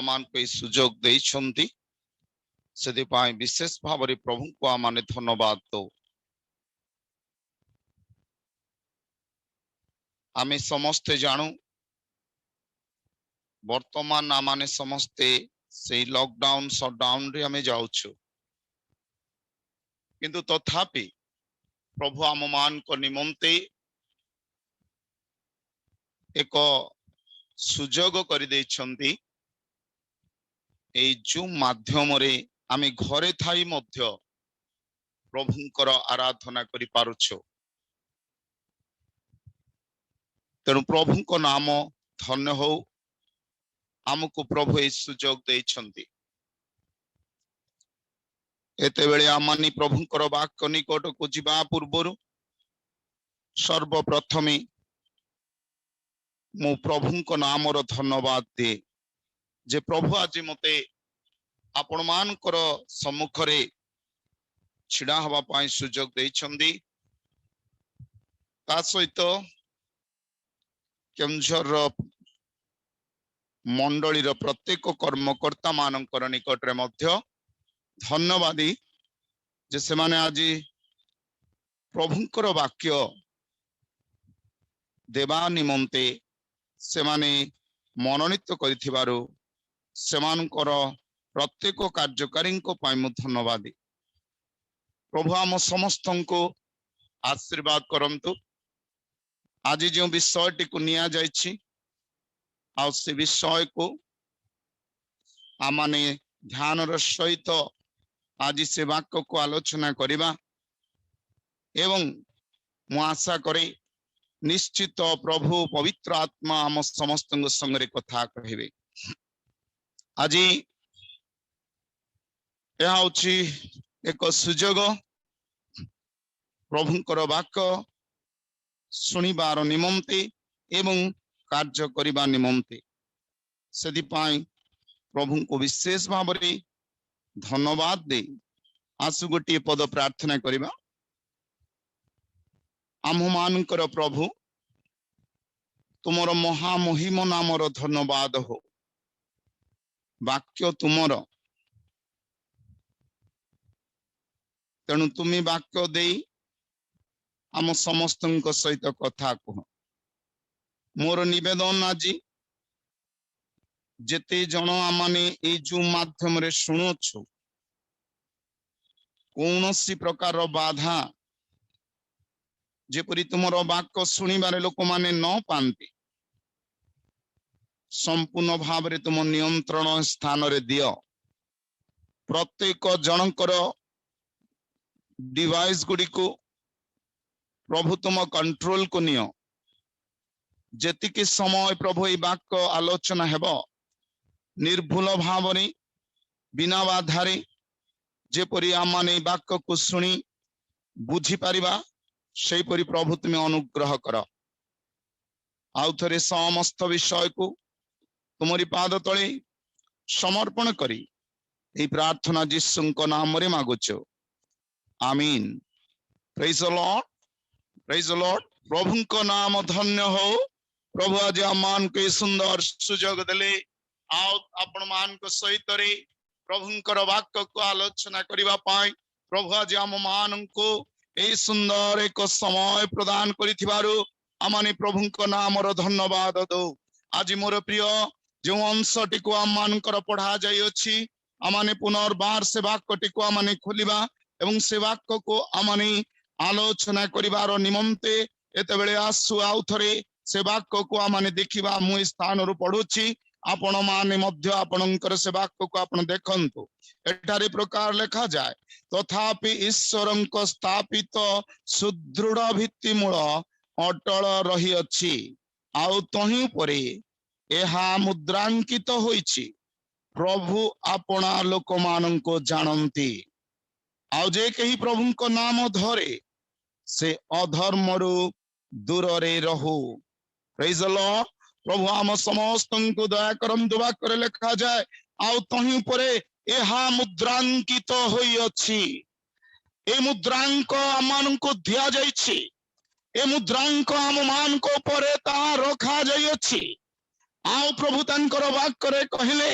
मान को सुजोग देइछंती सेदि पाई विशेष भाव रे प्रभु को आमाने धन्यवाद दो। आमे समस्ते जानू वर्तमान आमाने समस्ते से लॉकडाउन शटडाउन रे आमे जाउछु किंतु तथापि प्रभु आम मान को निमंते एक सुजोग कर देइछंती ए जूम माध्यम रे आमे घरे थाई मध्य प्रभुंकर आराधना करि पारुछु। तेणु प्रभु को नाम धन्य हो। आमको प्रभु ए सुजोग देइछंती एते बेले आमानी प्रभुंकर वाक्य निकट को जिबा पूर्वरु सर्वप्रथमे मु प्रभुंक नाम रो धन्यवाद दे जे प्रभु आज मते आपण मानकर सम्मुख रे छिड़ा हवा पाई सुजोग देइछंदी। ता सहित केमझर मंडली रो प्रत्येक कर्मकर्ता मानकर निकट रे मध्य धन्यवादी जे से माने आज प्रभुंकर वाक्य देवा निमंते से माने मनोनीत करिथिबारु सेमानकर प्रत्येक कार्यकारी को पाई मु धन्यवादी। प्रभु आम समस्त को आशीर्वाद करंतु। आज जो विषय को निया जाइछि आ से विषय को आमाने ध्यान र सहित आज से वाक्य को आलोचना करिबा एवं मु आशा करे निश्चित प्रभु पवित्र आत्मा आम समस्त संगे कथा कहिबे। आज यह होछि एक सुजोग प्रभुंकर वाक्य सुनिबार निमंते एवं कार्य करिबा निमंते सेदि पाई प्रभु को विशेष भाव रे धन्यवाद दे आसु गोटे पद प्रार्थना करिबा। आम मानकर प्रभु तुमर महामहिम नामर धन्यवाद हो। वाक्य तुमर तेणु तुम्हें वाक्य दे आम समस्त सहित कथा कह। मोर निवेदन आज जेते जन आमाने ए जो माध्यम रे शुणुछु कौनसी प्रकार बाधा जेपरी तुमर वाक्य शुणिबारे लोक माने न पांती संपूर्ण भाव रे तुम नियंत्रण स्थान रे दियो। प्रत्येक जनकर डिवाइस गुडी को प्रभु तुम कंट्रोल को नियो। जेतिके समय प्रभु ए वाक्य आलोचना हेबो निर्भुल भाव रे बिना बाधारे जेपरी आमाने वाक्य को सुनी बुझी पारिबा से परी प्रभु तुम्हें अनुग्रह कर। आउ थरे समस्त विषय को तुम्हारी पाद तले समर्पण करी ए प्रार्थना यीशुंक नाम रे मागुछु amen. Praise the Lord, praise the Lord. प्रभुंक नाम धन्य हो। प्रभु आज आमान के सुंदर सुजोग देले आउ आपण मान को सहित रे प्रभुंकर वाक्य को आलोचना करिबा पाई प्रभु आज आम मान को ए सुंदर एक समय प्रदान करिथिबारु आमाने प्रभुंक नाम रो धन्यवाद दो। आज मोर प्रिय जो अंशटी को आम मानकर पढ़ा जाई अछि आमाने पुनर्बार से वाक्यटी को आमाने खोलिबा एवं से वाक्य को आमाने आलोचना करिबार निमंते एते बेले आसु आउ थरे से वाक्य को आमाने देखिबा। मु स्थान रु पढुछि आपण माने मध्य आपणकर से वाक्य को आपण देखंतु। एटारे प्रकार लिखा जाय तथापि ईश्वरंक स्थापित सुदृढ़ भित्ति मूल अटल रही अछि आउ तही परे एहा मुद्रांकित होइछि प्रभु आपना लोक माननको जानंती आउ जे कही प्रभुंक नाम धरे से अधर्मरु दूर रे रहु। Praise the Lord. प्रभु आम समस्त को दया करम दुआ करे लिखा जाए आउ तही परे एहा मुद्रांकित होई अछि। ए मुद्रांक आमान को दिया जाइछि। ए मुद्रांक आम मान को परे ता रखा जाई अछि। आउ प्रभु तंकर वाक्य रे कहिले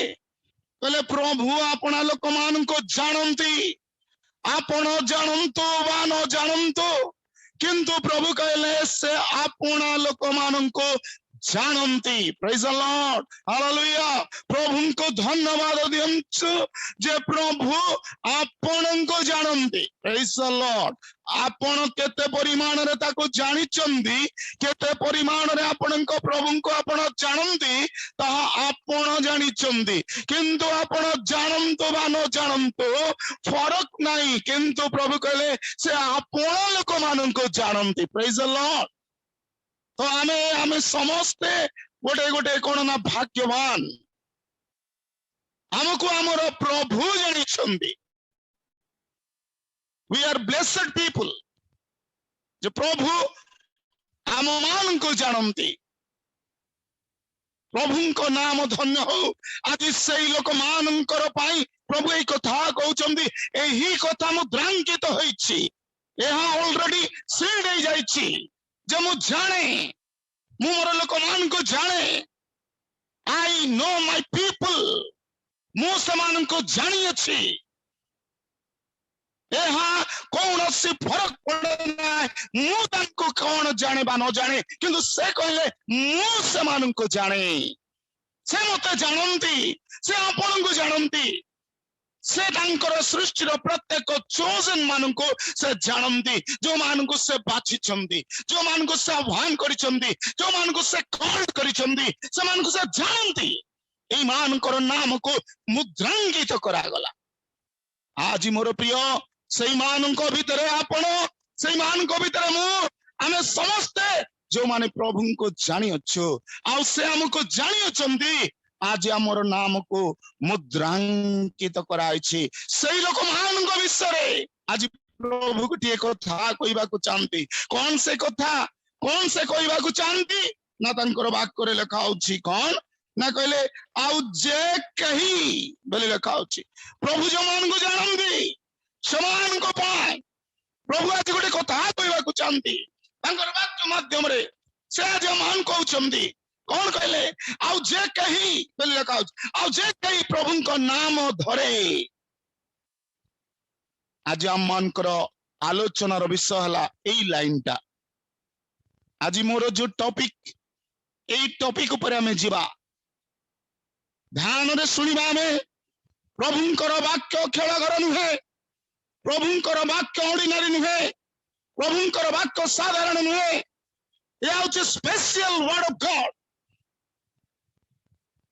कहले प्रभु आपण लोक मान को जानती, आपण जानतु बा न जानतु, किंतु प्रभु कहले से आपण लोक मान को जानती। Praise the lord, hallelujah. प्रभु को धन्यवाद दियंतु जे प्रभु आपण को जानती। Praise the lord. आपण केते परिमाण रे ताको जानि चंदी, केते परिमाण रे आपण को प्रभु को आपण जानती, ता आपण जानि चंदी, किंतु आपण जानंतु बा न जानंतु फरक नहीं, किंतु प्रभु कहले से आपण लोक मान को जानती। Praise the Lord. तो आमे समस्ते गोटे गोटे कौन ना भाग्यवान, हमको आमर प्रभु जानी। वी आर ब्लेसेड पीपल जो प्रभु आम मान को जानती। प्रभु को नाम धन्य हो। आज से लोक मान प्रभु यही कथा कहते, यही कथा मुद्रांकित होइछि, यह ऑलरेडी सीड हो जाइछि। जे मु जाने, मु मोर लोक मान को जाने। आई नो माय पीपल, मु समान को जानी अछि। यहाँ कौन सी फरक पड़े ना, मु तांको कौन जाने बा न जाने, किंतु से कहले मु समान को जाने। से मते जानंती, से आपण को जानंती, से तांकर सृष्टि प्रत्येक चोजन मान को से जानती, जो मान को से बाछि चंदी, जो मान को से आह्वान करि चंदी, जो मान को से कॉल करि चंदी, से मान को से जानती। ए मान कर नाम को मुद्रांकित करा गला। आज मोर प्रिय सेई मान को भीतर आपण, सेई मान को भीतर मु, आमे समस्ते जो माने प्रभु को जानि अछु, आ से हमको जानि अछंती। आज आमर नाम को मुद्रांकित कराइछि। सही लोक मान को विषय आज प्रभु को टिए कथा कहबा को चाहती। कौन से कथा, कौन से कहबा को चाहती ना, तांकर वाक्य रे लिखा होछि कौन ना, कहले आउ जे कही बोले लिखा होछि प्रभु जो मान को जानंदी समान को पाए। प्रभु आज गोटे कथा कहबा को चाहती, तांकर वाक्य माध्यम रे से आज मान कहउछंदी। कौन कहले आउ जे कही बोले लिखा होछि, आउ जे कही प्रभु को नाम धरे। आज हम मानकर आलोचनार विषय हला एई लाइनटा। आज मोर जो टॉपिक, एई टॉपिक ऊपर हमें जीवा, ध्यान रे सुनिबा। में प्रभुंकर वाक्य खेलघर नुहे, प्रभुंकर वाक्य ऑर्डिनरी नुहे, प्रभुंकर वाक्य साधारण नुहे। यह होछि स्पेशल वर्ड ऑफ गॉड।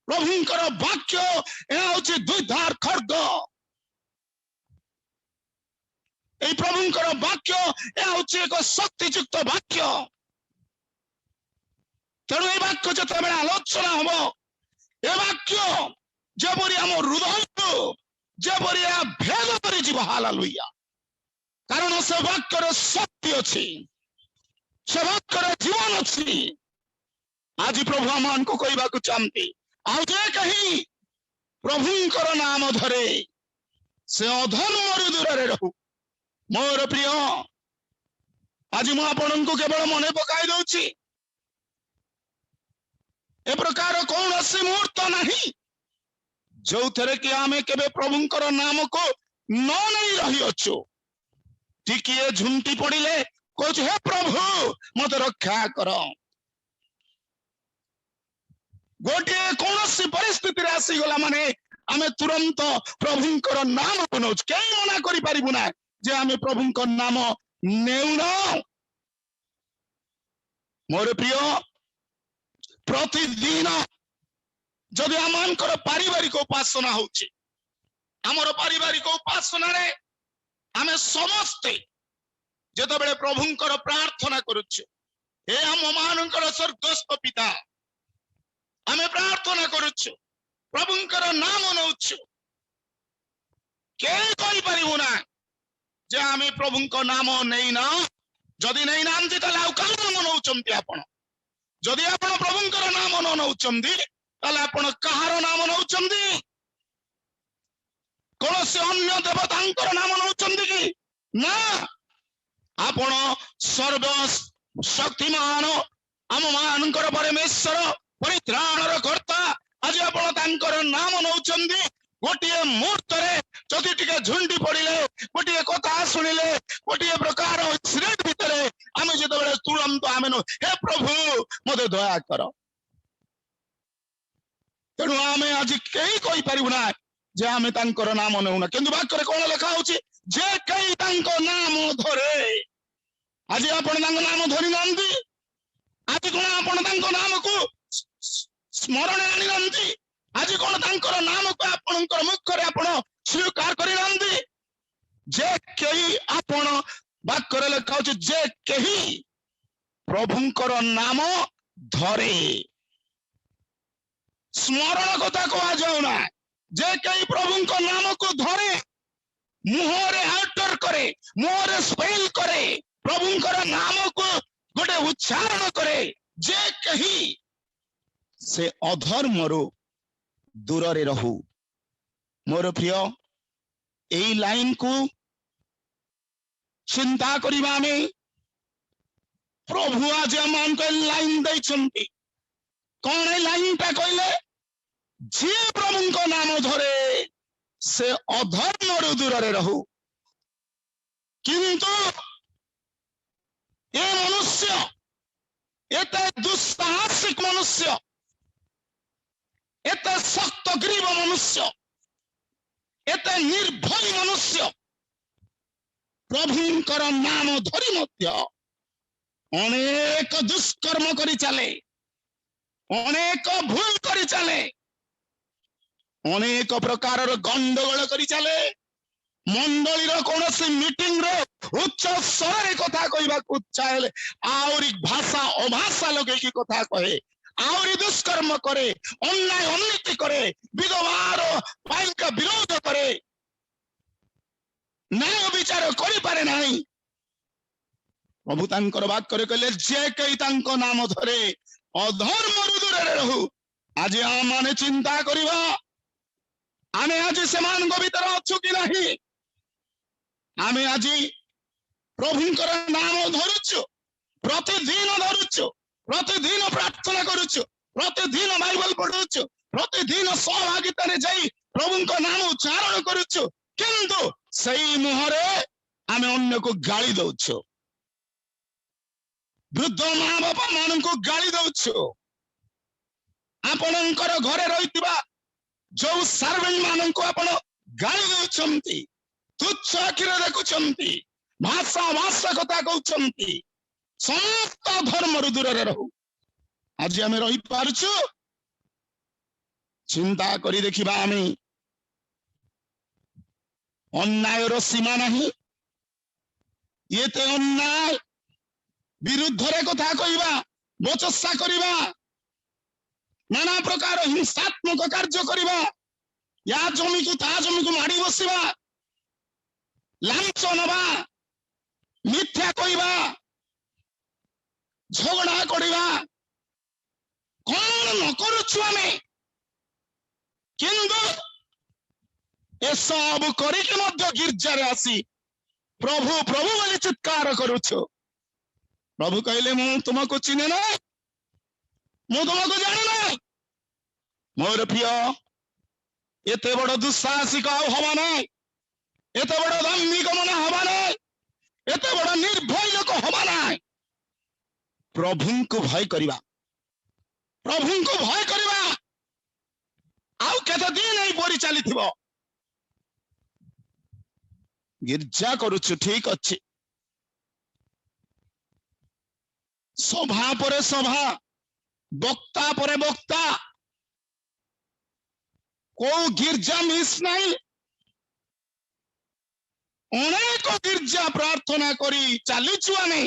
प्रभुंकर वाक्य यह होछि द्विधार खड्ग। ए प्रभुंकर वाक्य यह होछि एक शक्तियुक्त वाक्य। तेणु ए वाक्य जतबेले आलोचना हबो, ए वाक्य जेपरि हम हृदय को जेपरि भेद करि जीव। हालेलुया। कारण से वाक्यर शक्ति अछि, से वाक्यर जीवन अछि। आज प्रभु आमान को कहबा को चाहती, आउ जे कही प्रभुंकर नाम धरे से अधर्म दूर रे रहू। मोर प्रिय, आज मु आपन को केवल मने पकाई दउछि, ए प्रकार कौन सी मुहूर्त नहीं जो थरे कि आमे केबे प्रभुंकर नाम को न नहीं रही अच्छो। टिकिए झुंटी पड़िले कहछ, हे प्रभु मत रक्षा कर। गोटे कौन सी परिस्थिति आसी गला माने आमे तुरंत प्रभुंकर नाम को नौछ। कई मना करि पारिबु ना जे आमे प्रभुंकर नाम नेउना। मोर प्रिय, प्रतिदिन जदि आमर पारिवारिक उपासना होछि, आमर पारिवारिक उपासना रे आमे समस्ते जतबेले प्रभुंकर प्रार्थना करुछु, हे हम मानकर स्वर्गस्थ पिता, आमे प्रार्थना करुछु, प्रभुंकर नाम नौछु। के कहि परिबु ना जे आमे प्रभुंकर नाम नेइना। जदि नै नामति ताले आउ का नाम नौचंती आपण? जदि आपण प्रभुंकर नाम न नौचंती ताले आपण कहार नाम नौचंती? कौन से अन्य देवतांकर नाम नौचंती कि ना? आपण सर्व शक्तिमान आम मानकर परमेश्वर परित्राणर कर्ता। आज आपण तांकर नाम नौचंती, गोटे मुहूर्त जदि टिके झुंडी पड़े गोटे कथा शुणिले गोटे प्रकार एक्सीडेंट भितर आम जो तुरंत आम हे प्रभु मत दया कर तेणु आम आज कई कही पारू ना जे आम नाम नौना कि वाक्य कौन लिखा होची जे कई नाम धरे आज आपण नाम धरी ना आज कौन आपण नाम को स्मरण आनी ना आज कौन नाम को आपण मुखरे आपण स्वीकार करी ना जे कई आपण वाक्य लिखा होची जे कही प्रभुंकर नाम धरे स्मरण कथा कह जाऊना जे कई प्रभु को नाम को धरे मुहरे आउटर करे मुहरे स्पेल करे प्रभुंकर नाम को गोटे उच्चारण करे जे कही से अधर्मरु दूर रे रहू मोर प्रिय एई लाइन को चिंता करिबा में प्रभु आज मान को लाइन दैछंती कौन है लाइन टा कहले जे प्रभु को नाम धरे से अधर्म दूर रे रहू किंतु ये मनुष्य एत दुस्साहसिक मनुष्य एत शक्त ग्रीव मनुष्य एत निर्भय मनुष्य प्रभुंकर नाम धरी मध्य अनेक दुष्कर्म करी चले अनेक भूल करी चले अनेक प्रकार गंडगोल करी चले मंडली कौन मीटिंग रो उच्च स्वर कथा कहवाक चाहे आउरी भाषा अभाषा लगे की कथा कहे आउरी दुष्कर्म करे अन्याय अननीति करे विधवार का विरोध करे न्याय विचार करि पारे नहीं प्रभु तांकर वाक्य कहले जे कई तांको नाम धरे अधर्म दूर रहू आज आम माने चिंता करिबा आमे आज सेमान भीतर अच्छु कि नहीं आमे आज प्रभुंकर नाम धरुचु प्रतिदिन प्रार्थना करुचु प्रतिदिन बाइबल पढ़ुचु प्रतिदिन सहभागिता रे जाई प्रभुंकर नाम उच्चारण करुचु किंतु सही मुहरे आमे अन्य को गाली दउछु वृद्ध माँ बापा मान को गाली दउछु आपणकर घरे रहितिबा जो सर्वेंट मान को आपण गाली दउछंती तुच्छ आखिरे देखुछंती भाषा भाषा कथा कहउछंती समस्त धर्म दूर रे रहू आज आमे रही पारछु चिंता करी देखिबा आमे अन्याय रो सीमा नहीं ये ते अन्याय विरुद्ध रे कथा कहवा बचस्सा करवा नाना प्रकार हिंसात्मक कार्य करवा या जमी को ता जमी को माड़ी बसवा लांच नवा मिथ्या कहवा झगड़ा करवा कौन न करुछु आमे किंतु ए सब करिके मध्य गिरजा रे आसी प्रभु प्रभु बोली चित्कार करुछु प्रभु कहले मु तुमको चिने ना मु तुमको जाने ना मोर प्रिय एते बड़ दुस्साहसिक हवा ना एते बड़ धार्मिक मन हवा ना एते बड़ निर्भय लोक हवा ना प्रभु को भय करवा आउ केते दिन ei बोरी चली थिबो गिरजा करुछु ठीक अच्छे सभा पर सभा वक्ता पर वक्ता को गिरजा मिस नहीं अनेक गिरजा प्रार्थना करी चलीचु आमे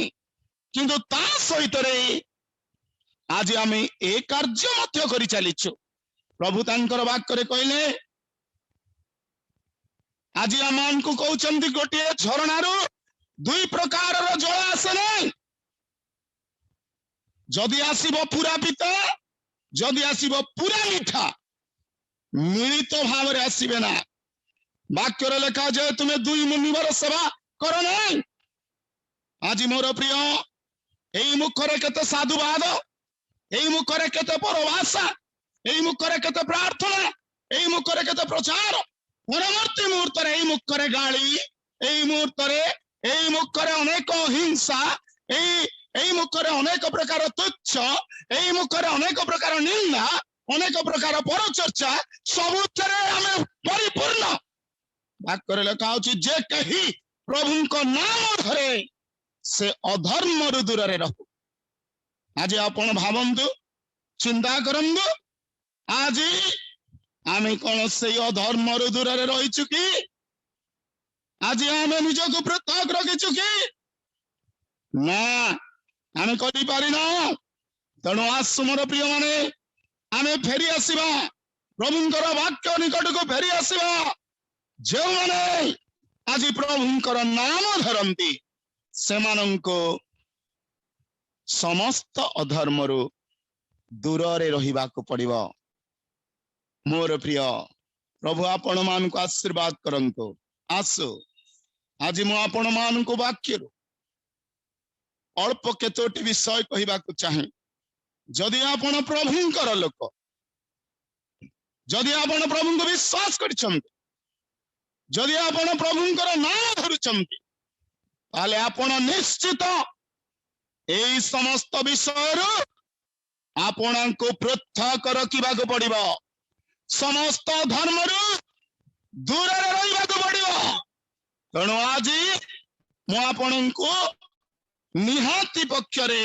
किंतु ता सहित रे आज आमे ए कार्य मध्य करी चलीचु प्रभु तांकर वाक्य रे कहले आज आमान को कहउचंती गोटे झरणारू दुई प्रकार रो जल आसे नहीं जदि आसीबो पूरा पिता जदि आसीबो पूरा मीठा मिलित भाव रे आसीबे ना वाक्य रे लेखा जे तुमे दुई मुनिवर सेवा करो नहीं आज मोर प्रिय एई मुखरे केते साधुवाद एई मुखरे केते परभाषा एई मुखरे केते प्रार्थना এই মুখরে কেতে প্রচার পরবর্তী মুহূর্তে এই মুখরে গালি এই মুহূর্তে এই মুখরে অনেক হিংসা এই মুখরে অনেক প্রকার তুচ্ছ এই মুখরে অনেক প্রকার নিন্দা অনেক প্রকার পরচর্চা ସବୁଥିରେ ଆମେ ପରିପୂର୍ଣ୍ଣ ବାକ୍ୟରେ ଲେଖା ଅଛି ଯେ କେହି ପ୍ରଭୁଙ୍କ ନାମ ଧରେ ସେ ଅଧର୍ମରୁ ଦୂରରେ ରହୁ। ଆଜି ଆପଣ ଭାବନ୍ତୁ ଚିନ୍ତା କରନ୍ତୁ ଆଜି ଆମେ କଣ ସେଇ ଅଧର୍ମରୁ ଦୂରରେ ରହିଛୁ କି? ଆଜି ଆମେ ନିଜକୁ ପୃଥକ ରଖିଛୁ କି? ନା ଆମେ କରିପାରିନା। ତେଣୁ ଆସୁ ମୋର ପ୍ରିୟ ମାନେ ଆମେ ଫେରି ଆସିବା ପ୍ରଭୁଙ୍କର ବାକ୍ୟ ନିକଟକୁ ଫେରି ଆସିବା। ଯେଉଁମାନେ ଆଜି ପ୍ରଭୁଙ୍କର ନାମ ଧରନ୍ତି ସେମାନଙ୍କୁ ସମସ୍ତ ଅଧର୍ମରୁ ଦୂରରେ ରହିବାକୁ ପଡିବ। ମୋର ପ୍ରିୟ ପ୍ରଭୁ ଆପଣ ମାନଙ୍କୁ ଆଶୀର୍ବାଦ କରନ୍ତୁ। ଆସୁ ଆଜି ମୁଁ ଆପଣ ମାନଙ୍କୁ ବାକ୍ୟରୁ ଅଳ୍ପ କେତୋଟି ବିଷୟ କହିବାକୁ ଚାହେଁ। ଯଦି ଆପଣ ପ୍ରଭୁଙ୍କର ଲୋକ ଯଦି ଆପଣ ପ୍ରଭୁଙ୍କୁ ବିଶ୍ୱାସ କରିଛନ୍ତି ଯଦି ଆପଣ ପ୍ରଭୁଙ୍କର ନାମ ଧରୁଛନ୍ତି ତାହେଲେ ଆପଣ ନିଶ୍ଚିତ ଏହି ସମସ୍ତ ବିଷୟରୁ ଆପଣଙ୍କୁ ପୃଥକ ରଖିବାକୁ ପଡିବ। ସମସ୍ତ ଧର୍ମରୁ ଦୂରରେ ରହିବାକୁ ପଡିବ। ତେଣୁ ଆଜି ମୁଁ ଆପଣଙ୍କୁ ନିହାତି ପକ୍ଷରେ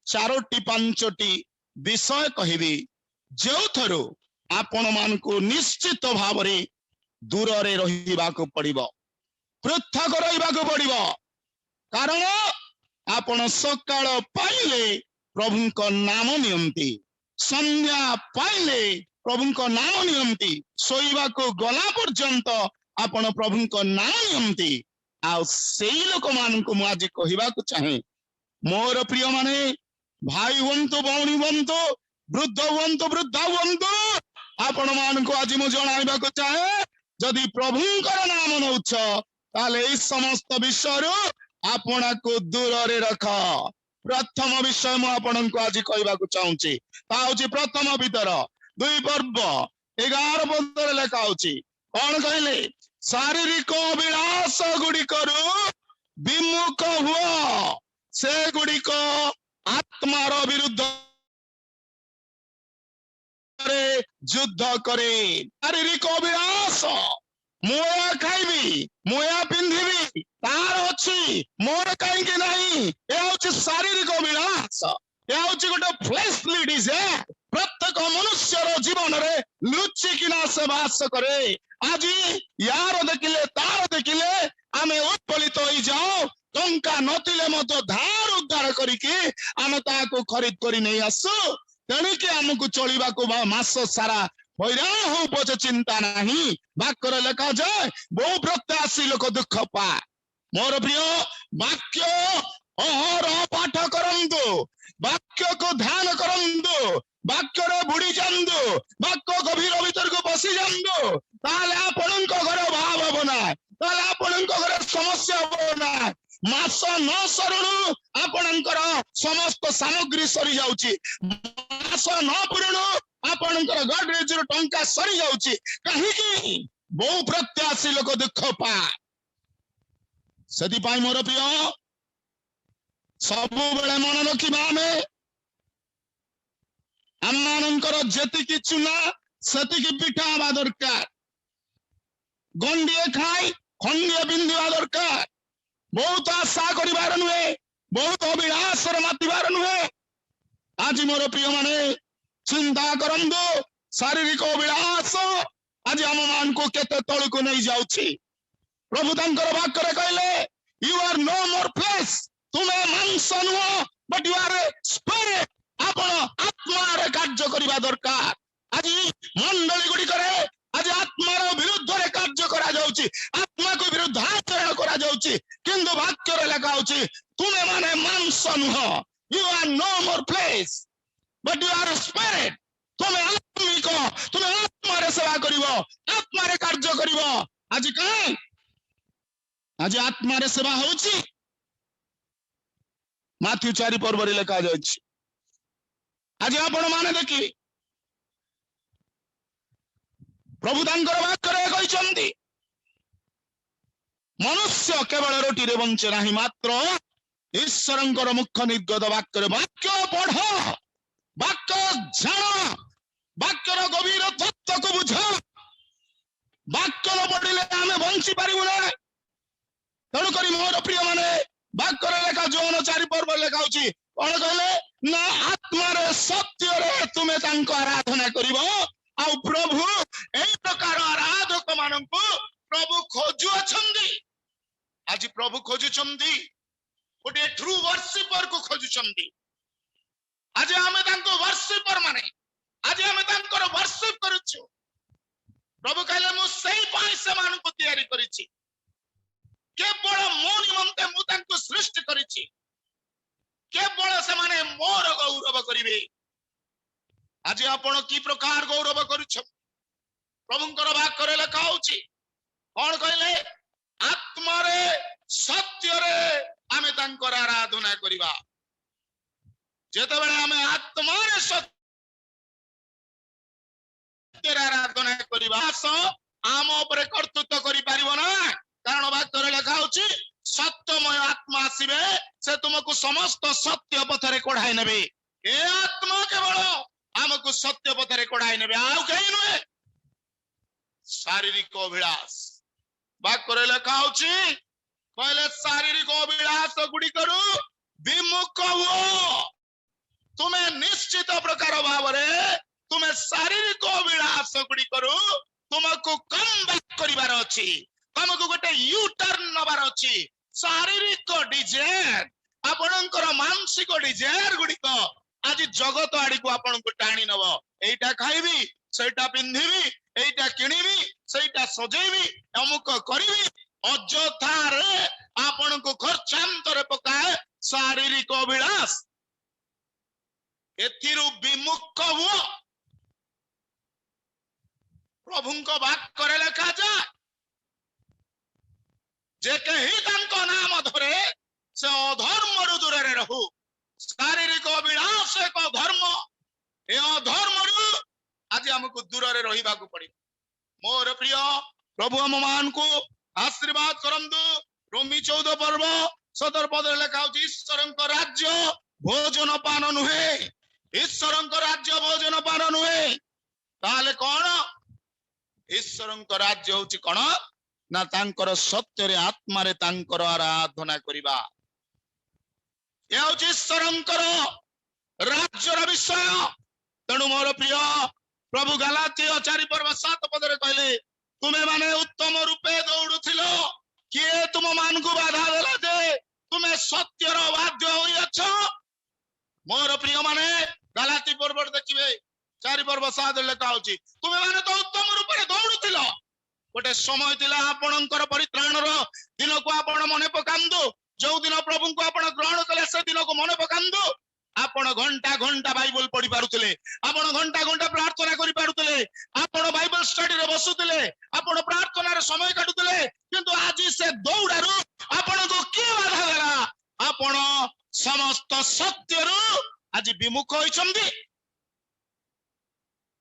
4-5ଟି ବିଷୟ କହିବି ଯେଉଁଥିରୁ ଆପଣ ମାନଙ୍କୁ ନିଶ୍ଚିତ ଭାବରେ ଦୂରରେ ରହିବାକୁ ପଡିବ ପୃଥକ ରହିବାକୁ ପଡିବ। କାରଣ ଆପଣ ସକାଳ ପାଇଲେ ପ୍ରଭୁଙ୍କ ନାମ ନିଅନ୍ତି ସନ୍ଧ୍ୟା ପାଇଲେ ପ୍ରଭୁଙ୍କ ନାମ ନିଅନ୍ତି ଶୋଇବାକୁ ଗଲା ପର୍ଯ୍ୟନ୍ତ ଆପଣ ପ୍ରଭୁଙ୍କ ନାମ ନିଅନ୍ତି। ଆଉ ସେଇ ଲୋକମାନଙ୍କୁ ମୁଁ ଆଜି କହିବାକୁ ଚାହେଁ ମୋର ପ୍ରିୟ ମାନେ ଭାଇ ହୁଅନ୍ତୁ ଭଉଣୀ ହୁଅନ୍ତୁ ବୃଦ୍ଧ ହୁଅନ୍ତୁ ବୃଦ୍ଧା ହୁଅନ୍ତୁ ଆପଣ ମାନଙ୍କୁ ଆଜି ମୁଁ ଜଣାଇବାକୁ ଚାହେଁ ଯଦି ପ୍ରଭୁଙ୍କର ନାମ ନଉଛ ତାହେଲେ ଏଇ ସମସ୍ତ ବିଷୟରୁ ଆପଣଙ୍କୁ ଦୂରରେ ରଖ। ପ୍ରଥମ ବିଷୟ ମୁଁ ଆପଣଙ୍କୁ ଆଜି କହିବାକୁ ଚାହୁଁଛି ତା ହଉଛି ପ୍ରଥମ ଭିତର 2 ପର୍ବ 11 ପଦରେ ଲେଖା ହଉଛି କଣ କହିଲେ? ଶାରୀରିକ ଅଭିଳାଷ ଗୁଡିକରୁ ବିମୁଖ ହୁଅ ସେଗୁଡିକ ଆତ୍ମାର ବିରୁଦ୍ଧରେ ଯୁଦ୍ଧ କରେ। ଶାରୀରିକ ଅଭିଳାଷ ମୁଁ ଏହା ଖାଇବି ମୁଁ ଏହା ପିନ୍ଧିବି ତାର ଅଛି ମୋର କାହିଁକି ନାହିଁ ଏହା ହଉଛି ଶାରୀରିକ ଅଭିଳାଷ। ଏହା ହଉଛି ଗୋଟେ ଫ୍ଲେଶଲି ଡିଜାୟାର। ପ୍ରତ୍ୟେକ ମନୁଷ୍ୟର ଜୀବନରେ ଲୁଚିକିନା ସେ ବାସ କରେ। ଆଜି ୟାର ଦେଖିଲେ ତାର ଦେଖିଲେ ଆମେ ଉତ୍ପଳିତ ହେଇଯାଉ। ଟଙ୍କା ନଥିଲେ ମଧ୍ୟ ଧାର ଉଦ୍ଧାର କରିକି ଆମେ ତାହାକୁ ଖରିଦ କରି ନେଇ ଆସୁ। ତେଣିକି ଆମକୁ ଚଳିବାକୁ ମାସ ସାରା ହଇରାଣ ହଉ ପଛେ ଚିନ୍ତା ନାହିଁ। ବାକ୍ୟରେ ଲେଖାଯାଏ ବହୁ ପ୍ରତ୍ୟାଶୀ ଲୋକ ଦୁଃଖ ପାଏ। ମୋର ପ୍ରିୟ ବାକ୍ୟ ଅହରହ ପାଠ କରନ୍ତୁ ବାକ୍ୟକୁ ଧ୍ୟାନ କରନ୍ତୁ ବାକ୍ୟରେ ବୁଡି ଯାଆନ୍ତୁ ବାକ୍ୟ ଗଭୀର ଭିତରକୁ ପଶି ଯାଆନ୍ତୁ ତାହେଲେ ଆପଣଙ୍କ ଘରେ ଅଭାବ ହବ ନାହିଁ ତାହେଲେ ଆପଣଙ୍କ ଘରେ ସମସ୍ୟା ହବ ନାହିଁ। ମାସ ନ ସରୁଣୁ ଆପଣଙ୍କର ସମସ୍ତ ସାମଗ୍ରୀ ସରି ଯାଉଛି। ମାସ ନ ପୁରୁଣୁ ଆପଣଙ୍କର ଗଡରେଜରୁ ଟଙ୍କା ସରି ଯାଉଛି। କାହିଁକି? ବହୁ ପ୍ରତ୍ୟାଶୀ ଲୋକ ଦୁଃଖ ପାଏ। ସେଥିପାଇଁ ମୋର ପ୍ରିୟ ସବୁବେଳେ ମନେ ରଖିବା ଆମମାନଙ୍କର ଯେତିକି ଚୁନା ସେତିକି ପିଠା ହେବା ଦରକାର। ଗଣ୍ଡିଏ ଖାଇ ଖଣ୍ଡିଏ ପିନ୍ଧିବା ଦରକାର। ବହୁତ ଆଶା କରିବାର ନୁହେଁ ବହୁତ ଅଭିଳାଷରେ ମାତିବାର ନୁହେଁ। ଆଜି ମୋର ପ୍ରିୟ ମାନେ ଚିନ୍ତା କରନ୍ତୁ ଶାରୀରିକ ଅଭିଳାଷ ଆଜି ଆମ ମାନଙ୍କୁ କେତେ ତଳକୁ ନେଇ ଯାଉଛି। ପ୍ରଭୁ ତାଙ୍କର ବାକ୍ୟରେ କହିଲେ you are no more flesh ତୁମେ ମାଂସ ନୁହଁ but you are a spirit। ଆପଣ ଆତ୍ମାରେ କାର୍ଯ୍ୟ କରିବା ଦରକାର। ଆଜି ମଣ୍ଡଳୀ ଗୁଡିକରେ ଆଜି ଆତ୍ମାର ବିରୁଦ୍ଧରେ କାର୍ଯ୍ୟ କରାଯାଉଛି ଆତ୍ମାକୁ ବିରୁଦ୍ଧାଚରଣ କରାଯାଉଛି କିନ୍ତୁ ବାକ୍ୟରେ ଲେଖା ହଉଛି ତୁମେ ମାନେ ମାଂସ ନୁହଁ you are no more flesh but you are a spirit। ତୁମେ ଆତ୍ମିକ ତୁମେ ଆତ୍ମାରେ ସେବା କରିବ ଆତ୍ମାରେ କାର୍ଯ୍ୟ କରିବ। ଆଜି କାହିଁ ଆଜି ଆତ୍ମାରେ ସେବା ହଉଛି ମାଥ୍ୟୁ 4 ପର୍ବରେ ଲେଖାଯାଇଛି। ଆଜି ଆପଣ ମାନେ ଦେଖିବେ प्रभु तांकर वाक्ୟରେ କହିଛନ୍ତି मनुष्य केवल रोटी रे बंचे नाही मात्र ईश्वरंकर मुख निर्गत वाक्य वाक्य पढ़ वाक्य जान वाक्यर गभीर तत्व को बुझ वाक्य न पढ़िले आमे बंची पारिबु ना तेणु करी मोर प्रिय माने वाक्यर लेखा जोन 4 पर्व लेखा होची कोन कहले ना आत्मा रे सत्य रे तुमे तांको आराधना करिवो आ प्रभु एई प्रकार आराधक माननकु प्रभु खोजु अछंदी आज प्रभु खोजुचंदी गोटे ट्रू वर्शिपर को खोजुचंदी आज आमे तांको वर्शिपर माने आज आमे तांकर वर्शिप करूछु प्रभु कहले मु सेही पाई से माननको तयारी करिछि केवल मो निमंते मु तांको सृष्टि करिछि केवल से माने मोर गौरव करिवे आज आपण की प्रकार गौरव करूछ प्रभुंकर वाक्य लेखा होछि कोन कहले आत्मा रे सत्य रे आमे तांकर आराधना करिबा जेते बेले आमे आत्मा रे सत्य रे आराधना करिबा सो आम ऊपर कर्तृत्व करि पारिबो ना कारण वाक्य लेखा होछि सत्यमय आत्मा आसीबे से तुमको समस्त सत्य पथरे कोढाई नेबे ए आत्मा केवल हमको सत्य पथरे कोढाई नेबे आउ कहीं नुहे शारीरिक अभिलाष वाक्य लेखा होछि कहले शारीरिक अभिलाष गुडी करू विमुख हो तुम्हें निश्चित प्रकार भाव रे तुम्हें शारीरिक अभिलाष गुडी करू तुमको कम बैक करिवार अछि तुमको गोटे यू टर्न नबार अछि शारीरिक डिजायर आपणकर मानसिक डिजायर गुडी को आज जगत आड़ी को आपन को टाणी नबो एटा खाइबी सेटा पिंधिबी एटा किनिबी सेटा सजेबी अमुक करिबी अजथा रे आपन को खर्चांतर पकाए शारीरिक अभिलाष एथिरु विमुख हो प्रभुंको वाक्य लेखा जा जे कहीं तांको नाम धरे से अधर्म रु दूर रे रहू शारीरिक अभिलाष एक धर्म ए अधर्म रु आज हमको दूर रे रहिबा को पड़ी मोर प्रिय प्रभु हम मान को आशीर्वाद करंदु रोमी 14 पर्व 17 पद लेखा होची ईश्वरंक राज्य भोजन पान नुहे ईश्वरंक राज्य भोजन पान नुहे ताले कोन ईश्वरंक राज्य होची कोन ना तांकर सत्य रे आत्मा रे तांकर आराधना करिबा ए होची ईश्वरंकर राज्यर विषय तेणु मोर प्रिय प्रभु गलातीय 4 पर्व 7 पद रे कहले तुमे माने उत्तम रूपे दौड़ुथिलो किए तुम मान को बाधा देला दे तुमे सत्यर बाध्य होई अछ मोर प्रिय माने गलाती पर्व देखिबे 4 पर्व 7 लेखा होची तुमे माने तो उत्तम रूपे दौड़ुथिलो गोटे समय थिला आपणकर परित्राणर दिन को आपण मने पकांदो जो दिन प्रभु को आपण ग्रहण कले से दिन को मने पकांदो आपण घंटा घंटा बाइबल पढ़ी पारुतले आपण घंटा घंटा प्रार्थना करि पारुतले आपण बाइबल स्टडी रे बसुतले आपण प्रार्थना रे समय काटुतले किंतु आज से दौड़ारू आपण को के बाधा देला आपण समस्त सत्य रू आज विमुख होइछंदी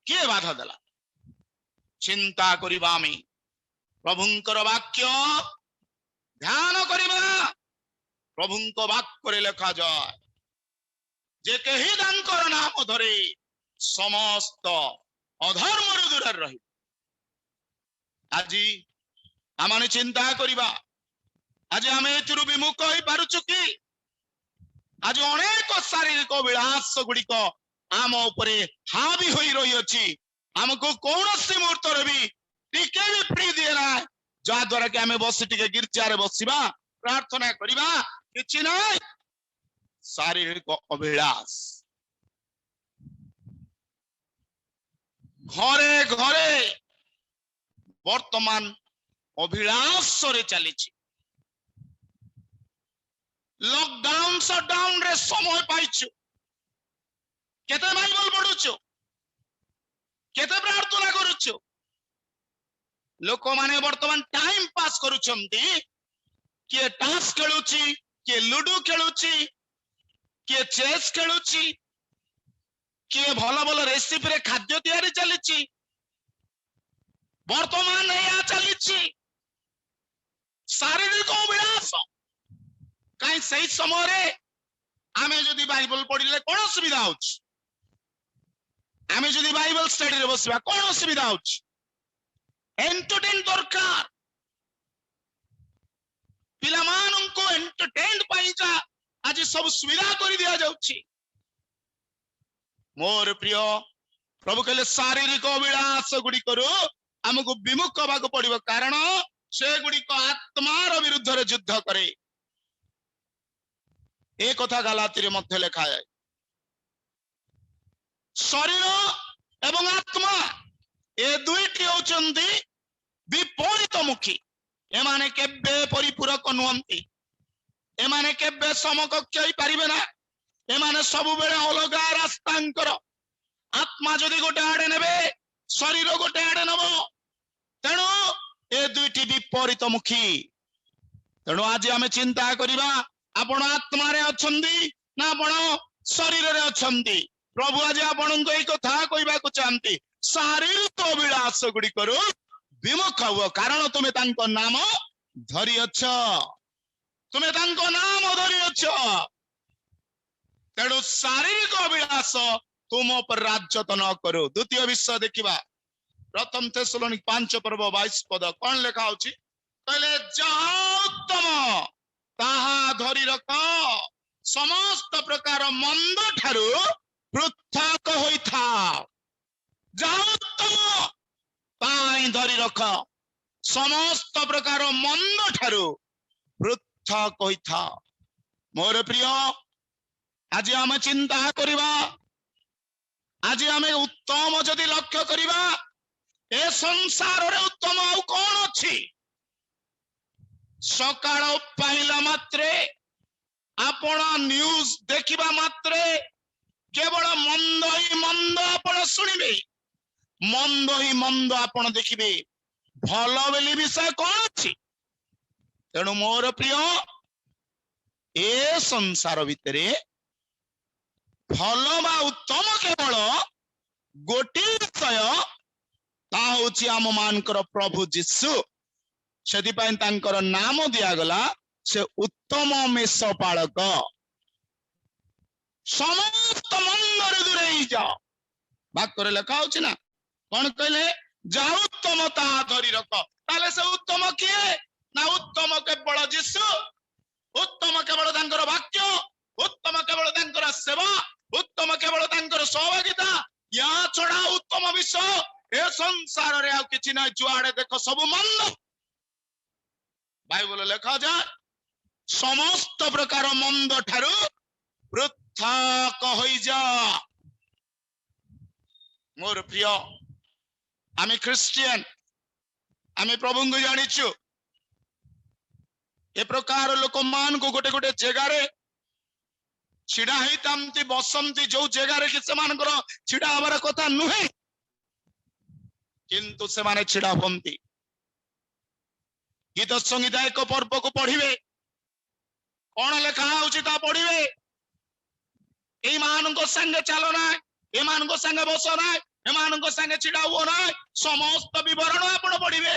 के बाधा देला चिंता करिबा आमी प्रभुंकर वाक्य ध्यान करिबा प्रभुंको वाक्य रे लेखा जाय जे कहीं तांकर नाम धरे समस्त अधर्म रु दूर रही आज आम चिंता करिबा आज आम एथिरु विमुख होई पारुछु कि आज अनेक शारीरिक विलास गुड़िक आम उपरे हावी होई रही अछि हमको कौनसी मुहूर्त रे भी टिके भी फ्री दिए ना जा द्वारा कि आम बस टिके गिरजा रे बसिबा प्रार्थना करिबा किछि नै शारीरिक अभिलाष घरे घरे वर्तमान अभिलाष रे चली लॉकडाउन शटडाउन रे समय पाइछु केते बाइबल पढुछु केते प्रार्थना करूछु लोक माने वर्तमान टाइम पास करूछंती के टास्क खेलुची के लूडो खेलुची के चेस खेलुची के भलो भलो रेसिपी रे खाद्य तैयारी चलीची वर्तमान या चली शारीरिक अभिलाष कहीं सही समय आमे जदि बाइबल पढ़िले कौन असुविधा होछि आमे जदि बाइबल स्टडी रे बसबा कौन असुविधा होछि एंटरटेन दरकार पिला मान को एंटरटेन पाइका आज सब सुविधा कर दिया जाउछि मोर प्रिय प्रभु कहले शारीरिक अभिलाष गुडी करू हमको विमुख होबाक पड़िबो कारण से गुडी को आत्मार विरुद्ध रे युद्ध करे एक कथा गलाती रे मध्य लिखा है शरीर एवं आत्मा ए दुईटी होचंदी विपरीत मुखी एमाने केबे परिपूरक नुहंती एमाने केबे समकक्ष होई परिबे ना एमाने सब बेले अलगा रास्तांकर आत्मा जदि गोटे आड़े नेबे शरीर गोटे आड़े नबो तेणु ए दुईटी विपरीत मुखी तेणु आज आमे चिंता करिबा आपण आत्मा रे अछंदी ना आपण शरीर रे अछंदी प्रभु आज आपण को एक कथा कहबा को चाहंती शारीरिक अभिलाष गुडी करू विमुख हुओ कारण तुमे तांको नाम धरि अछ तुमे तांको नाम धरि अछ तेणु शारीरिक अभिलाष तुम पर राज्य तो न करो द्वितीय विषय देखिबा प्रथम थेसलोनिक 5 पर्व 22 पद कौन लिखा होछि कहले जहाँ उत्तम ताहा धरि रख समस्त प्रकार मंद ठारू पृथक होई था जहाँ उत्तम ताई धरि रख समस्त प्रकार मंद ठारू पृथक होई था मोर प्रिय आज आम चिंता करिबा आज आम उत्तम जदि लक्ष्य करिबा ए संसार रे उत्तम आउ कौन अछि सकाळ पाइला मात्रे आपण न्यूज देखिबा मात्रे केवल मंद ही मंद आपण सुनिबे मंद ही मंद आपण देखिबे भलो बेली विषय कौन अछि तेणु मोर प्रिय ए संसार भितरे भलो बा उत्तम केवल गोटे विषय ता होछि आम मानकर प्रभु जीशु सेति पय तांकर नाम दिया गला से उत्तम मेषपालक समस्त मंदर दूरे जाओ वाक्य लिखा होछि ना कौन कहले जा उत्तम ता धरि रख ताले से उत्तम किए ना उत्तम केवल जीशु उत्तम केवल तांकर वाक्य उत्तम केवल तांकर सेवा उत्तम केवल तांकर सहभागिता या छड़ा उत्तम विषय ए संसार रे आ किछि ना जुआड़े देखो सब मंद बाइबल लिखा जाए समस्त प्रकार मंद ठारू पृथक होई जा मोर प्रिय आमे क्रिश्चियन आमे प्रभु को जानिछु ए प्रकार लोक मान को गोटे गोटे जगह रे छिड़ा हितांती बसंती जो जगह रे कि सेमानकर छिड़ा हबार कथा नुहे किंतु से माने छिड़ा होंती गीत संगीता एक पर्व को पढ़िबे कौन लेखा होछि ता पढ़िबे ए मानको संगे चलो ना ए मानको संगे बसो ना ए मानको संगे छिड़ा हुओ ना समस्त विवरण आपण पढ़िबे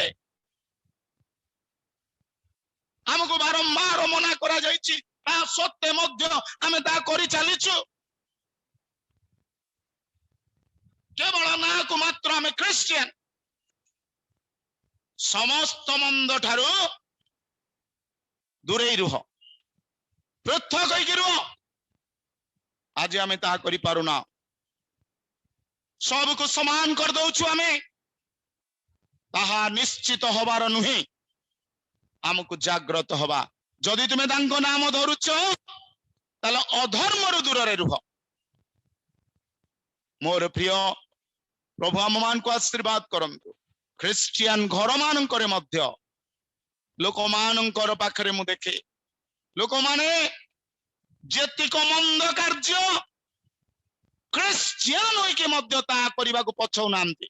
हमको बारंबार मना करा जायछि ता सत्य मध्य हमें ता करि चलिछु केवल ना को मात्र हमें क्रिश्चियन समस्त मंद ठारू दूरे रुह पृथक होइकि रुह आज आमे ता करि पारुना सब को समान कर दउछु आमे ताहा निश्चित होबार नुहे हमको जागृत होबा जदि तुमे तांको नाम धरुछ ताले अधर्म रु दूर रे रुह मोर प्रिय प्रभु हम मान को आशीर्वाद करंतु क्रिश्चियन घर मानकर मध्य लोक मानकर पाखरे मु देखे लोक माने जेतिक मंद कार्य क्रिश्चियन होइके मध्य ता करबा को पछौ नांती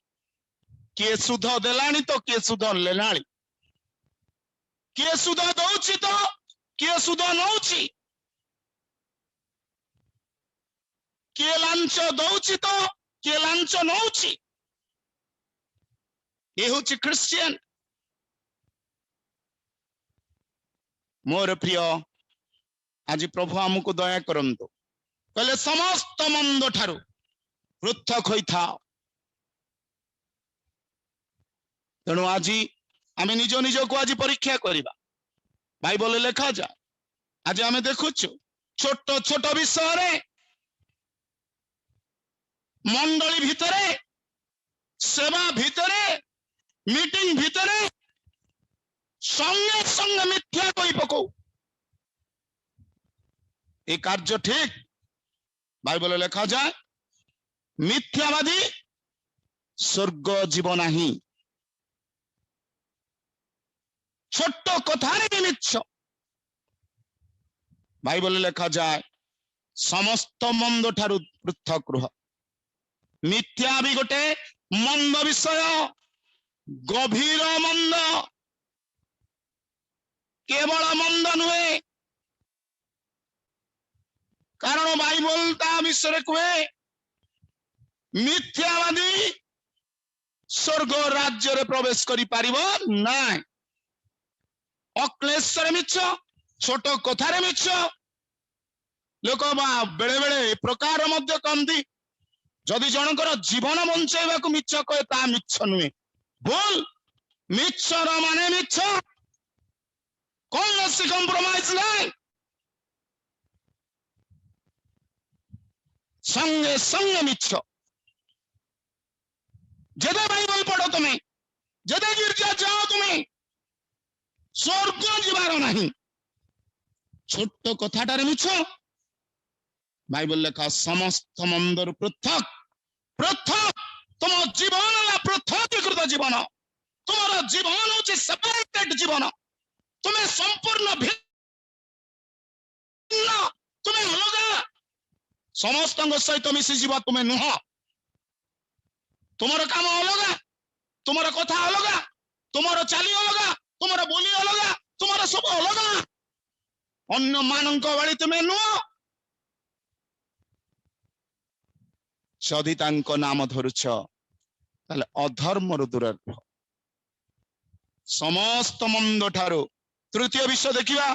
के सुध देलानी तो के सुध लेलानी के सुध दउछि तो के सुध नउछि के लांच दउछि तो के लांच नउछि ये हूँ ख्रिस्टियन। मोर प्रिय आज प्रभु आमको दया करंतु कहले समस्त मंद ठारू पृथक होई थाओ। तेणु आज आम निज निज को आज परीक्षा करवा। बाइबल लेखा जाए आज आम देखुचु छोट छोट विषय मंडली भितरे सेवा भितरे मीटिंग भितरे संगे संगे मिथ्या कही पको। ये कार्य ठीक बाइबल लेखा जाए मिथ्यावादी स्वर्ग जीव नाही। छोट कथारे भी मिछ बाइबल लेखा जाए समस्त मंद ठारू पृथक रुह। मिथ्या भी गोटे मंद विषय गभीर मंद केवल मंद नुहे कारण बाइबल ता विषय कहे मिथ्यावादी स्वर्ग राज्य रे प्रवेश करि पारिबो नाय। अक्लेशरे मिछ छोट कथारे मिछ लोक बेले बेले प्रकार मध्य कहती जदि जनकर जीवन बंचाइबा को मिछ कहे ता मिछ नुहे भूल। मिछर माने मिछ कौन सी कंप्रोमाइज नहीं। संगे संगे मिछ जदे बाइबल पढ़ो तुम्हें जदे गिरजा जाओ तुम्हें स्वर्ग जीवार नहीं। छोट कथाटारे मिछ बाइबल लेखा समस्त मंदर पृथक पृथक तुम जीवन ला पृथकीकृत जीवन तुम्हारा जीवन होची सेपरेटेड जीवन। तुम्हें संपूर्ण भिन्न तुम्हें अलग समस्त सहित मिसी जीव तुम्हें नुह। तुमर काम अलग तुमर कथा अलग तुमर चाली अलग तुमर बोली अलग तुमर सब अलग अन्य मानक वाली तुम्हें नुह। जदि तांको नाम धरुछ ताले अधर्म दूर रह। समस्त मंद ठारू तृतीय विषय देखिबा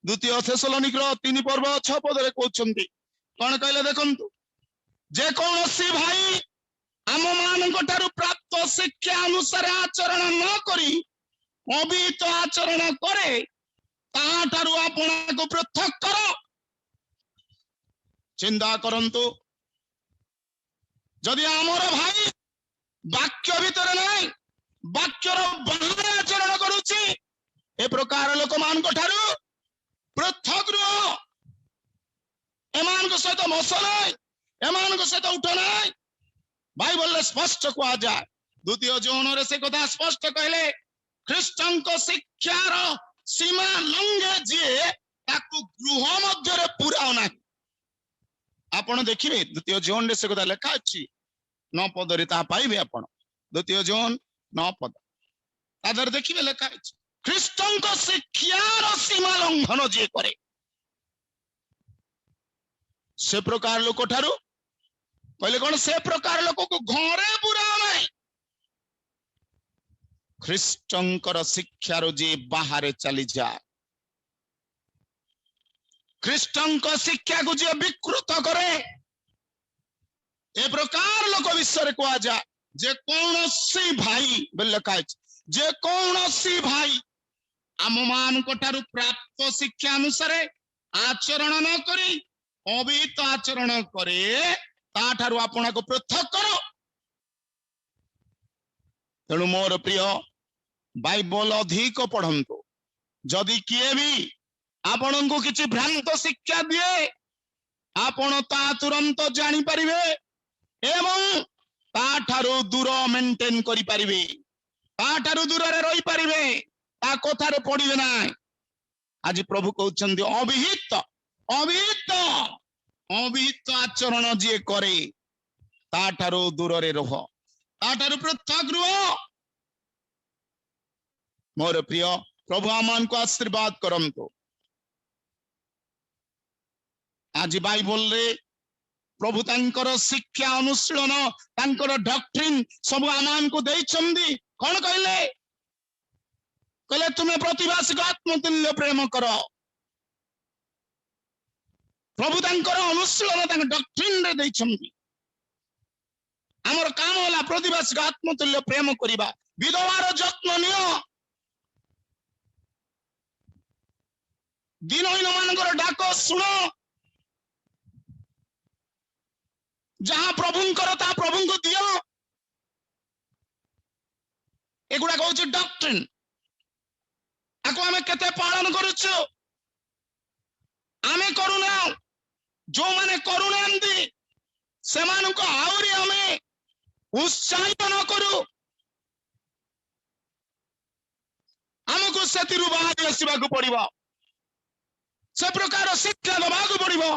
द्वितीय थेसलोनिकर 3 पर्व 6 पदरे कहउछंती कोन कहले देखंतु जे कोनोसी भाई आम मानक ठारू प्राप्त शिक्षा अनुसार आचरण न करी अविहित आचरण करे ता ठारू आपना को पृथक करो। चिंता करंतु जदि आमर भाई वाक्य भीतर नहीं वाक्यर बाहर आचरण करुची ए प्रकार लोक मान ठारू पृथक रुह। एमान सहित मस नहीं एमान सहित उठ नहीं। बाइबल स्पष्ट कहा जाए द्वितीय जोन रे से कथा स्पष्ट कहले ख्रीष्टन को शिक्षार सीमा लंघे जे ताकू गृह मध्य रे पूरा ना। आपण देखिबे द्वितीय जोन रे से कथा लिखा अछि 9 पद रे ता पाइबे आपण द्वितीय जोन 9 पद तादर देखिबे लिखा अछि ख्रीष्टन को शिक्षार सीमा लंघन जे करे से प्रकार लोक ठारू कहले कौन से प्रकार लोक को घरे पूरा नहीं। ख्रीष्टंकर शिक्षार जे बाहर चली जाए ख्रीष्टंक शिक्षा को जे विकृत करे ए प्रकार लोक विषय कहा जाए जे कौनसी भाई बोले जे कौनसी भाई आम मान ठारू प्राप्त शिक्षा अनुसार आचरण न करी अविहित आचरण करे ता ठारू आपना को पृथक करो। तेणु मोर प्रिय बाइबल अधिक पढ़ंतु जदि किए भी आपण को किसी भ्रांत शिक्षा दिए आपण ता तुरंत जानी परिबे एवं ता ठारू दूर मेंटेन करि परिबे ता ठारू दूर रे रही परिबे ता कथा रे पड़िबे ना। आज प्रभु कहउछन्ती अविहित अविहित अविहित आचरण जे करे ता ठारू दूर रे रह ता ठारू पृथक रुह। मोर प्रिय प्रभु आमान को आशीर्वाद करंतु। आज बाइबल रे प्रभु तांकर शिक्षा अनुशीलन तांकर डॉक्ट्रिन सब आमान को देइछंदी कोन कहले कहले तुम्हें प्रतिवासी को आत्मतुल्य प्रेम करो प्रभु तांकर अनुशीलन तांकर डॉक्ट्रिन रे देइछंदी हमर काम होला प्रतिवासी को आत्मतुल्य प्रेम करिबा विधवार जत्न नियो दिनहीन मानकर डाक सुनो जहां प्रभुंकर ता प्रभु को दियो एगुड़ा कहूँ डॉक्ट्रिन आको आमे केते पालन करूछु आमे करूना जो माने करूना एंदी सेमान को आउरी आमे उत्साहित न करू हमको सेतिरु बाहर आसीबा को पड़िबो से प्रकार शिक्षा दबा को पड़िबो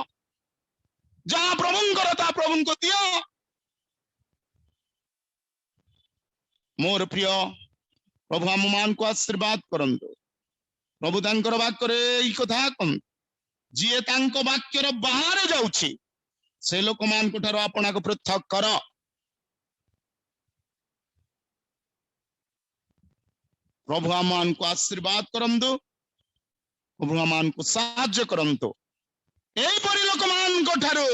जहां प्रभुंकर ता प्रभु को दियो मोर प्रिय प्रभु हम मान को आशीर्वाद करंतु प्रभु तांकर वाक्य रे ई कथा कम जे तांको वाक्य रो बाहर जाउछि से लोक मान को ठारो आपना को पृथक करो प्रभु हम मान को आशीर्वाद करंतु प्रभु हम मान को साहाय्य करंतु एई परि लोक मान को ठारो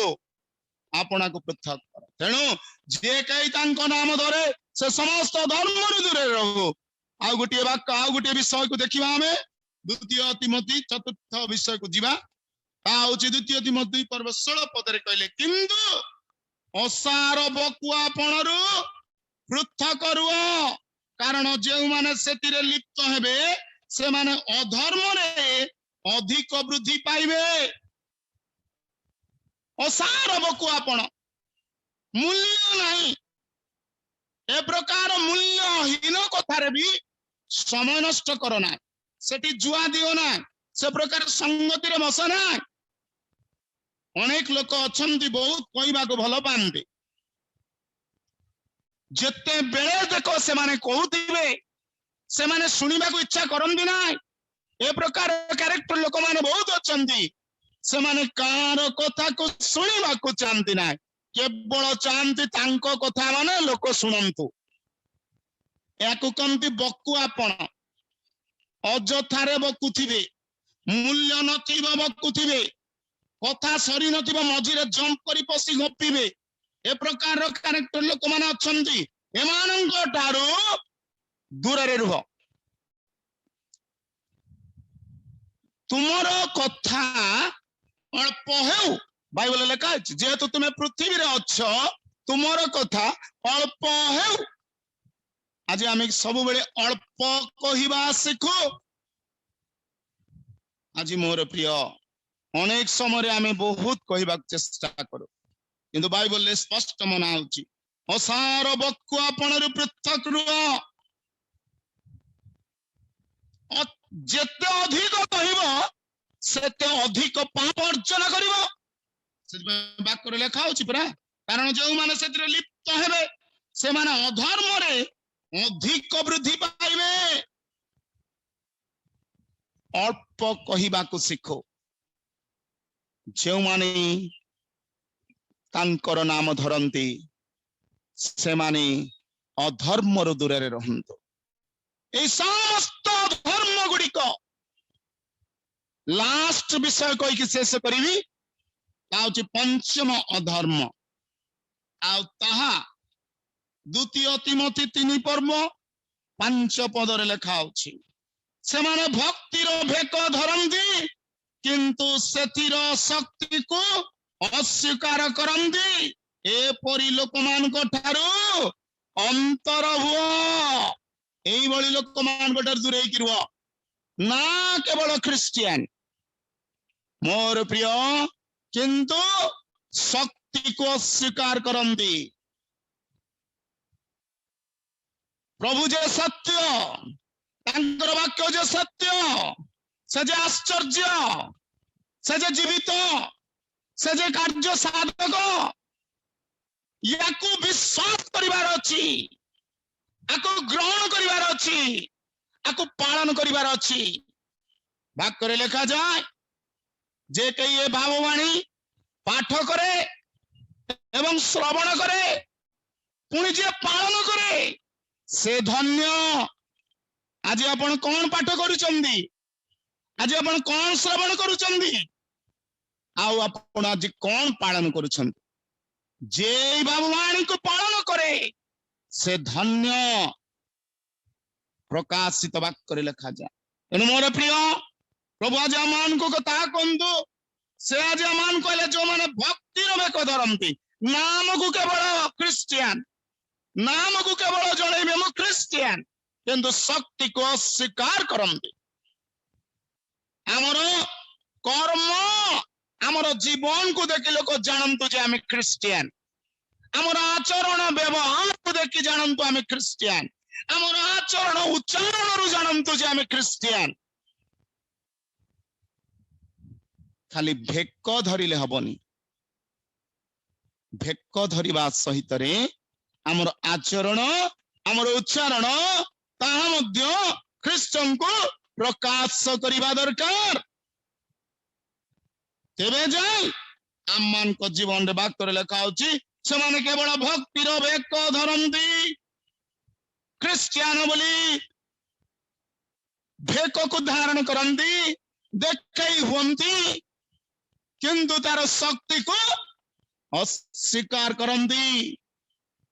आपना को पृथक करो तेणु जे कई तांको नाम धरे से समस्त धर्म रु दूरे रहू आ गोटे वाक्य आ गोटे विषय को देखिबा हमें द्वितीय तिमोथी चतुर्थ विषय को जीवा द्वितीय तिमोथी पर्व 16 पदरे कहले किंतु असार बकुआपणरु पृथक रुओ कारण जे माने सेतिरे लिप्त हेबे से माने अधर्म रे अधिक वृद्धि पाइबे असार बकुआपण मूल्य नहीं ए प्रकार मूल्यहीन कथारे भी समय नष्ट करो ना सेठी जुआ दियो ना से प्रकार संगति रे बस ना अनेक लोक अछंती बहुत कहबा को भलो पांते जते बेले देखो से माने कहउतिबे से माने सुनिबा को इच्छा करंदी ना ए प्रकार कैरेक्टर लोक माने बहुत अछंती से माने कार कथा को सुनिबा को चाहंती ना केवल चाहती तांको कथा माने लोक सुनंतु याकु कमती बकुआपण अजथारे बकुथिबे मूल्य नथिबा बकुथिबे कथा सरी नथिबा मझिरे जंप करी पसी गपिबे ए प्रकार रो कैरेक्टर लोक माने अछंती एमानंको ठारो दूर रे रुह तुमरो कथा अल्प हेउ बाइबल लेखा अछि जेहेतु तुमे पृथ्वी रे अछ तुमरो कथा अल्प हेउ आज आमे सब बेले अल्प कहिबा सिखो आज मोर प्रिय अनेक समय आमे बहुत कहिबा चेष्टा करू किंतु बाइबल ले स्पष्ट मना होछि असार बकुआपणरु पृथक रुओ जेते अधिक कहिबो सेते अधिक पाप अर्जन करिवो से वाक्य लेखा होछि परा कारण जो माने सेतिरे लिप्त हेबे से माने अधर्म रे अधिक वृद्धि पाइबे अल्प कहिबा को सिखो जो माने तांकर नाम धरंती से माने अधर्म रु दूर रे रहंतो ए समस्त धर्म गुडी को लास्ट विषय कोई कि शेष करिवि ताउची पंचम अधर्म आ ताहा द्वितीय तिमोथी 3 पर्व 5 पदरे लेखा होछि से माने भक्तिर भेक धरंती किंतु सेतिर शक्ति को अस्वीकार करंती ए परि लोक मान को ठारो अंतर हुओ एई बळी लोक मान को ठार दूरे कि रुओ ना केवल क्रिश्चियन मोर प्रिय किंतु शक्ति को अस्वीकार करंती प्रभु जे सत्य तांकर वाक्य जे सत्य से जे आश्चर्य से जे जीवित से जे कार्य साधक याकू विश्वास करिवार अछि आको ग्रहण करिवार अछि आको पालन करिवार अछि वाक्य रे लिखा जाय जे कई ए भाववाणी पाठ करे एवं श्रवण करे पुणी जे पालन करे से धन्य। आज आपण कौन पाठ करूचंदी, आज आपण कौन श्रवण करूचंदी, आउ आपण आज कौन पालन करूचंदी। जे भगवान को पालन करे से धन्य। प्रकाशित वाक्य लिखा जाए। तेणु मोर प्रिय प्रभु आज आमान को कथा कहतु से आज आमान कहले जो माने भक्तिर बेक धरती नाम को केवल क्रिश्चियन, नाम को केवल जणेबे मु क्रिश्चियन किंतु शक्ति को अस्वीकार करते। आमर कर्म आमर जीवन को देखि लोक जानतु जे आमे क्रिश्चियन, आमर आचरण व्यवहार को देखि जानतु आमे क्रिश्चियन, आमर आचरण उच्चारण रु जानतु जे आमे क्रिश्चियन। खाली भेक धरिले हबनी, भेक धरिबा सहित रे आमर आचरण आमर उच्चारण ताहा मध्य ख्रीष्टन को प्रकाश करिबा दरकार। तेबे जाय आमान को जीवन रे वाक्य लिखा होची से माने केवल भक्तिर भेक धरंती क्रिश्चियन बोली भेक को धारण करंती देखई हुंती किंतु तार शक्ति को अस्वीकार करंती।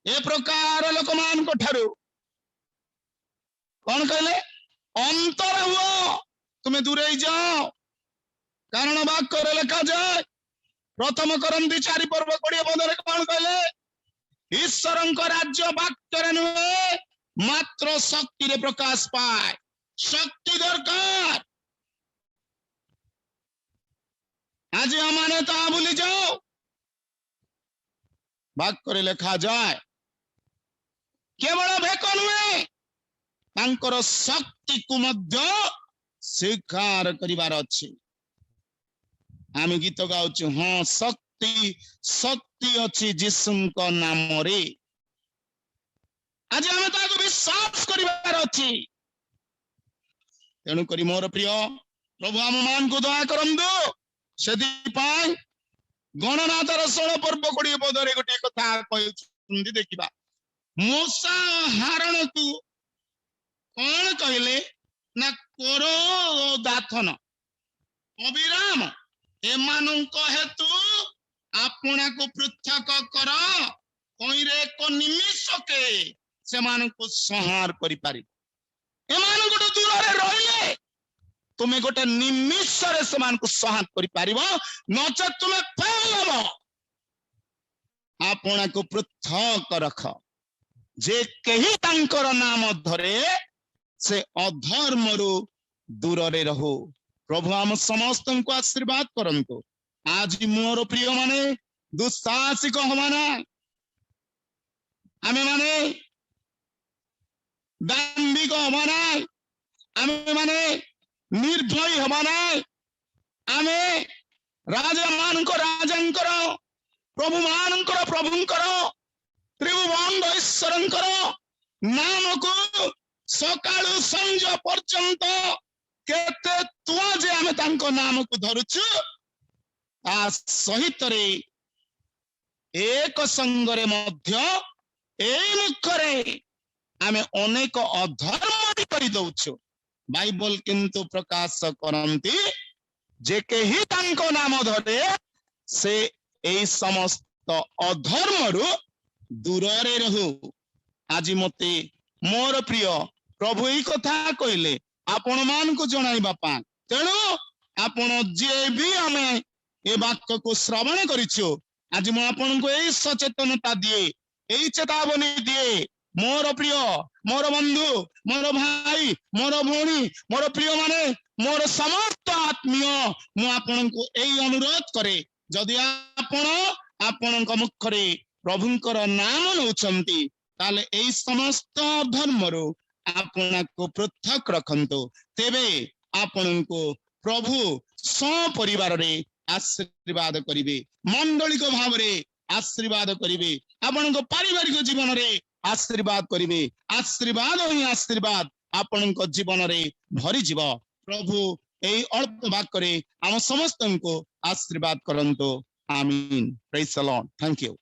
ए प्रकार लोक मान को ठारू कौन कहले अंतर हुओ तुम्हें दूरे जाओ, कारण वाक्य लिखा जाए प्रथम करंती 4 पर्व 20 पदरे कौन कहले ईश्वरंक राज्य वाक्य नुहे मात्र शक्ति रे प्रकाश पाए। शक्ति दरकार। आज हमारे ता भूली जाओ वाक्य लिखा जाए केवल भेक नुहे तांकर शक्ति को मध्य स्वीकार करिवार अछि। आमे गीत गाउछु हाँ शक्ति शक्ति अछि जीसुଙ୍କ नाम रे। आज आमे ताको विश्वास करिवार अछि। तेणु करी मोर प्रिय प्रभु आम मान को दया करंदो सेदि पाई गणनाथर 16 पर्व 20 पदरे गोटे कथा कहउछुंदी देखिबा। मूसा हारण को कौन कहले ना करो दाथन अविराम एमानंक हेतु आपना को पृथक कर कईरे एक निमिषके सेमान को संहार करि पारि। एमान गोटे दूर रे रहिले तुमे गोटे निमिष रे सेमान को संहार करि पारिबो नचे तुमे पाइबो। आपना को पृथक रख जे केही तांकर नाम धरे से अधर्म रु दूर रे रहो। प्रभु आम समस्त को आशीर्वाद करंतु। आज मोर प्रिय माने दुस्साहसिक हमाना आमे माने दाम्भिक हमाना आमे माने निर्भय हमाना आमे राजा मान को राजंकर प्रभु मान को प्रभुंकर त्रिभुवन ईश्वरंकर नाम को सकाळु संज पर्यंत केते तुआ जे आमे तांको नाम को धरुछु आ सहित रे एक संगरे मध्य एई मुखरे आमे अनेक अधर्म करि दउछु। बाइबल किंतु प्रकाश करंती जे केही तांको नाम धरे से एई समस्त अधर्म रु दूर रे रहु। आज मते मोर प्रिय प्रभु ई कथा कहले आपण मान को जणाइबा पा। तेणु आपण जे भी आमे ए वाक्य को श्रवण करिछु आज मु आपण को एई सचेतनता दिए एई चेतावनी दिए। मोर प्रिय मोर बंधु मोर भाई मोर भौणी मोर प्रिय माने मोर समस्त आत्मीय मु आपण को एई अनुरोध करे जदि आपण आपण को मुखरे प्रभुंकर नाम नउछंती ताले एई समस्त धर्म रो आपना को पृथक रखंतो तेबे आपण को प्रभु सपरिवार रे आशीर्वाद करिवे, मंडलिक भाव रे आशीर्वाद करिवे, आपण को पारिवारिक जीवन रे आशीर्वाद करिवे। आशीर्वाद ही आशीर्वाद आपण को जीवन रे भरि जीव। प्रभु एई अल्प वाक्य रे हम समस्त को आशीर्वाद करंतो। आमीन। Praise the Lord. Thank you.